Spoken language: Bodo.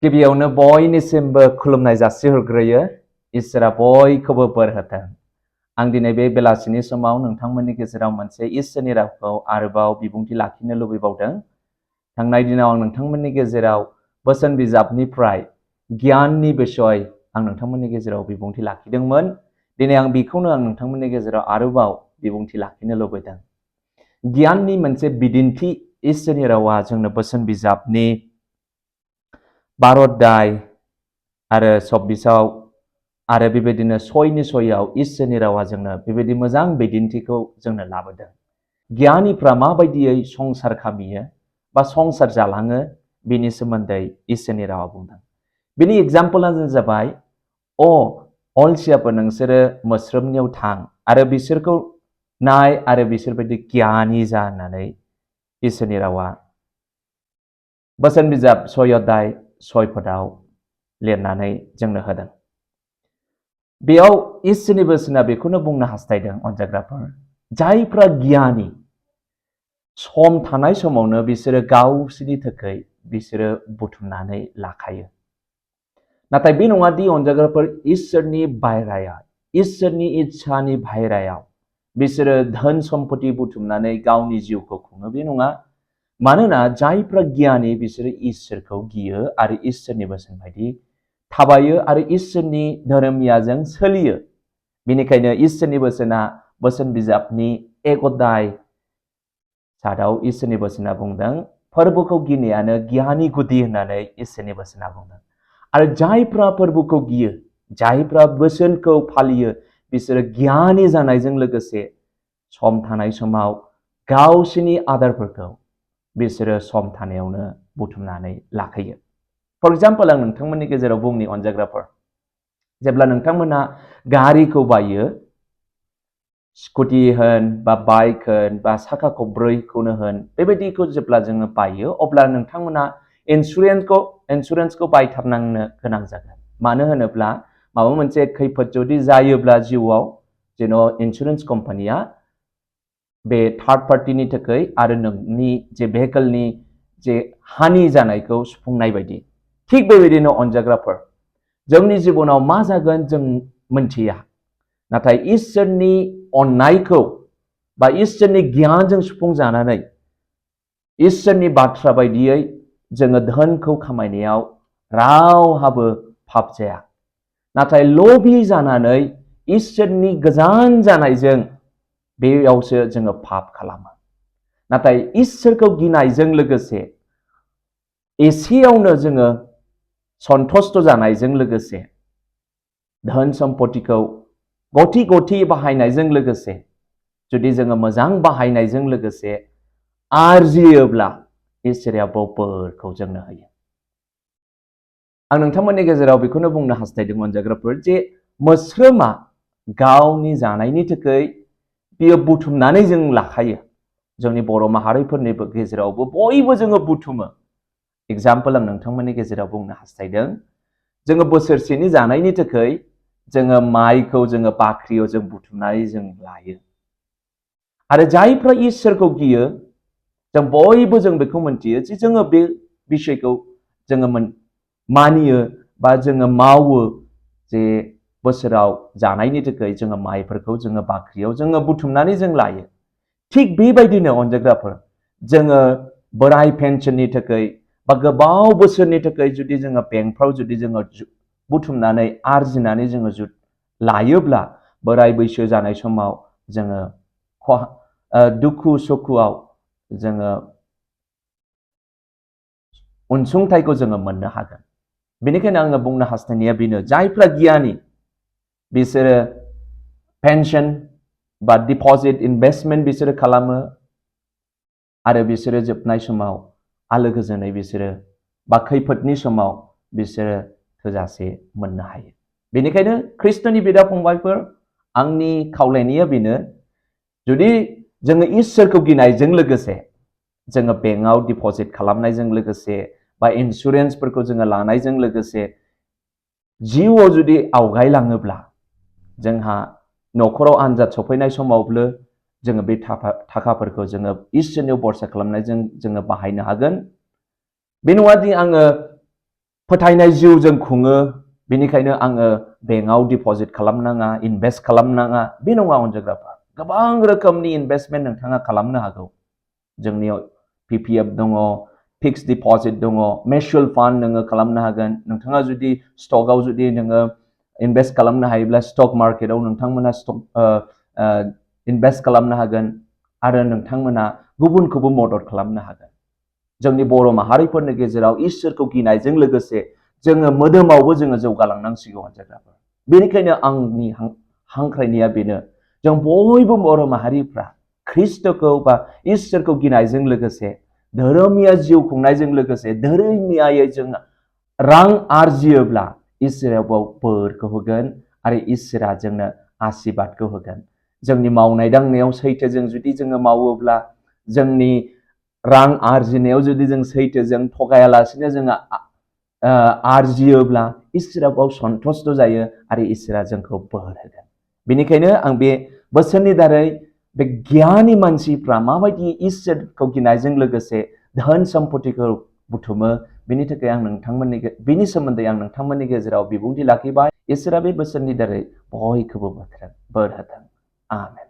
गिबियावनो बयनिसिमबो खुलुमनाय जासिहरग्रोयो इसोरा बयखौबो बोर होथों। आं दिनै बे बेलासिनि समाव नोंथांमोननि गेजेराव मोनसे इसोरनि रावखौ आरोबाव बिबुंथि लाखिनो लुबैबावदों। थांनाय दिनाव आं नोंथांमोननि गेजेराव बोसोन बिजाबनिफ्राय गियाननि बिषय आं नोंथांमोननि गेजेराव बिबुंथि लाखिदोंमोन। दिनै आं बेखौनो नोंथांमोननि गेजेराव आरोबाव बिबुंथि लाखिनो लुबैदों। गियाननि मोनसे बिदिन्थि इसोरनि रावा जोंनो बोसोन बिजाबनि 12 अध्याय आरो 26 आरो बेबायदिनो 6 इसोरनि रावा जोंनो बेबायदि मोजां बिदिन्थिखौ जोंनो लाबोदों। गियानिफ्रा माबायदियै संसार खामियो बा संसार जालाङो बेनि सोमोन्दै इसोरनि रावा बुंदों। बेनि एग्जाम्पलआ जाबाय अलसियाफोर नोंसोरो मोस्रोमनियाव थां आरो बिसोरखौ नाय आरो बिसोरबायदि गियानि जा होननानै इसोरनि रावा बोसोन बिजाब 6 अध्याय 6 पदआव लिरनानै जोंनो होदों। बेयाव इसोरनि बोसोना बेखौनो बुंनो हास्थायदों अनजाग्राफोर, जायफ्रा गियानि सम थानाय समावनो बिसोरो गावसोरनि थाखाय बिसोरो बुथुमनानै लाखायो। नाथाय बे नङा दि अनजाग्राफोर इसोरनि बायरायाव, इसोरनि इच्छानि बायरायाव बिसोरो धोन सम्पति बुथुमनानै गावनि जिउखौ खुङो, बे नङा। मानोना जायफ्रा गियानि बिसोरो इसोरखौ गियो आरो इसोरनि बोसोन बायदि थाबायो आरो इसोरनि धोरोमियाजों सोलियो। बेनिखायनो इसोरनि बोसोना बोसोन बिजाबनि 1 अध्याय 7आव इसोरनि बोसोना बुंदों, फोरबोखौ गिनायानो गियानि गुदि होननानै इसोरनि बोसोना बुंदों। आरो जायफ्रा फोरबोखौ गियो, जायफ्रा बोसोनखौ फालियो, बिसोरो गियानि जानायजों लोगोसे सम थानाय समाव गावसोरनि आदारफोरखौ बिसोरो सम थानायावनो बुथुमनानै लाखायो। फर एग्जाम्पल आं नोंथांमोननि गेजेराव बुंनि अनजाग्राफोर, जेब्ला नोंथांमोना गारिखौ बायो, स्कुटि होन बा बाइक होन बा साखा खब्रैखौनो होन, बेबायदिखौ जेब्ला जोङो बायो अब्ला नोंथांमोना इन्सुरेन्सखौ बायथारनांनो गोनां जागोन। मानो होनोब्ला माबा मोनसे खैफोद जुदि जायोब्ला जिउआव जेन' इन्सुरेन्स कम्पानिया बे थार्ड पार्टिनि थाखाय आरो नोंनि जे भेहिकलनि जे हानि जानायखौ सुफुंनाय बायदि। थिग बेबायदिनो अनजाग्राफोर, जोंनि जिबनाव मा जागोन जों मोनथिया, नाथाय इसोरनि अननायखौ बा इसोरनि गियानजों सुफुंजानानै इसोरनि बाथ्रा बायदियै जोङो धोनखौ खामायनायाव रावहाबो पाप जाया। नाथाय लबि जानानै इसोरनि गोजान जानायजों बेयावसो जोङो पाप खालामो। नाथाय इसोरखौ गिनायजों लोगोसे एसेयावनो जोङो सन्तुष्ट जानायजों लोगोसे धोन सम्पतिखौ गथि गथि बाहायनायजों लोगोसे जुदि जोङो मोजां बाहायनायजों लोगोसे आरजियोब्ला इसोरा बोरखौ जोंनो होयो। आं नोंथांमोननि गेजेराव बेखौनो बुंनो हास्थायदों अनजाग्राफोर, जे मोस्रोमा गावनि जानायनि थाखाय बियो बुथुमनानै जों लाखायो। जोंनि बर' माहारिफोरनि गेजेरावबो बयबो जोङो बुथुमो। एग्जाम्पल आं नोंथांमोननि गेजेराव बुंनो हास्थायदों, जोङो बोसोरसेनि जानायनि थाखाय जोङो माइखौ जोङो बाख्रियाव जों बुथुमनानै जों लायो। आरो जायफ्रा इसोरखौ गियो, जों बयबो जों बेखौ मोनथियो जे जोङो बे बिषयखौ जोङो मानियो बा जोङो मावो, जे बोसोराव जानायनि थाखाय जोङो माइफोरखौ जोङो बाख्रियाव जोङो बुथुमनानै जों लायो। थिग बेबायदिनो अनजाग्राफोर, जोङो बोराय पेन्सननि थाखाय बा गोबाव बोसोरनि थाखाय जुदि जोङो बेंकफ्राव जुदि जोङो बुथुमनानै आरजिनानै जोङो लायोब्ला बोराय बैसो जानाय समाव जोङो दुखु सुखुआव जोङो अनसुंथाइखौ जोङो मोननो हागोन। बेनिखायनो आङो बुंनो हास्थायनाया बेनो, जायफ्रा गियानि बिसोरो पेन्सन बा डिपजिट इनभेस्टमेन्ट बिसोरो खालामो आरो बिसोरो जोबनाय समाव आलो गोजोनै बिसोरो बा खैफोदनि समाव बिसोरो थोजासे मोननो हायो। बेनिखायनो ख्रिस्ट'नि बिदा फंबायफोर, आंनि खावलायनाया बेनो, जुदि जोङो इसोरखौ गिनायजों लोगोसे जोङो बेंकआव डिपजिट खालामनायजों लोगोसे बा इन्सुरेन्सफोरखौ जोङो लानायजों लोगोसे जिउआव जुदि आवगायलाङोब्ला जोंहा न'खराव आनजाद सफैनाय समावबो जोङो बे थाखाफोरखौ जोङो इसोरनियाव भरसा खालामनायजों जोङो बाहायनो हागोन। बे नङा दि आङो फोथायनाय जिउ जों खुङो, बेनिखायनो आङो बेंकआव डिपजिट खालामनाङा, इनभेस्ट खालामनाङा, बे नङा अनजाग्राफोर। गोबां रोखोमनि इनभेस्टमेन्ट नोंथाङा खालामनो हागौ। जोंनियाव PPF दङ, फिक्स डिपजिट दङ, मिउचुवेल फान्ड नोङो खालामनो हागोन। नोंथाङा जुदि स्टकआव जुदि नोङो इनभेस्ट खालामनो हायोब्ला स्टक मार्केटआव नोंथांमोना इनभेस्ट खालामनो हागोन आरो नोंथांमोना गुबुनखौबो मदद खालामनो हागोन। जोंनि बर' माहारिफोरनि गेजेराव इसोरखौ गिनायजों लोगोसे जोङो मोदोमावबो जोङो जौगालांनांसिगौ अनजाग्राफोर। बेनिखायनो आंनि हांख्रायनाया बेनो, जों बयबो बर' माहारिफ्रा ख्रिस्ट'खौ बा इसोरखौ गिनायजों लोगोसे धोरोमिया जिउ खुंनायजों लोगोसे धोरोमियायै जों रां आरजियोब्ला इसोरा बोरखौ होगोन आरो इसोरा जोंनो आशीर्बादखौ होगोन। जोंनि मावनाय दांनायाव सैथोजों जुदि जोङो मावोब्ला, जोंनि रां आरजिनायाव जुदि जों सैथोजों थगायालासिनो जोङो आरजियोब्ला इसोरा गाव सन्तुष्ट जायो आरो इसोरा जोंखौ बोर होगोन। बेनिखायनो आं बे बोसोननि दारै बे गियानि मानसिफ्रा माबायदि इसोरखौ गिनायजों लोगोसे धोन सम्पतिखौ बुथुमो, बेनि थाखाय बेनि सोमोन्दै आं नोंथांमोननि गेजेराव बिबुंथि लाखिबाय। इसोरा बे बोसोननि दारै बयखौबो बोर होथों। आमेन।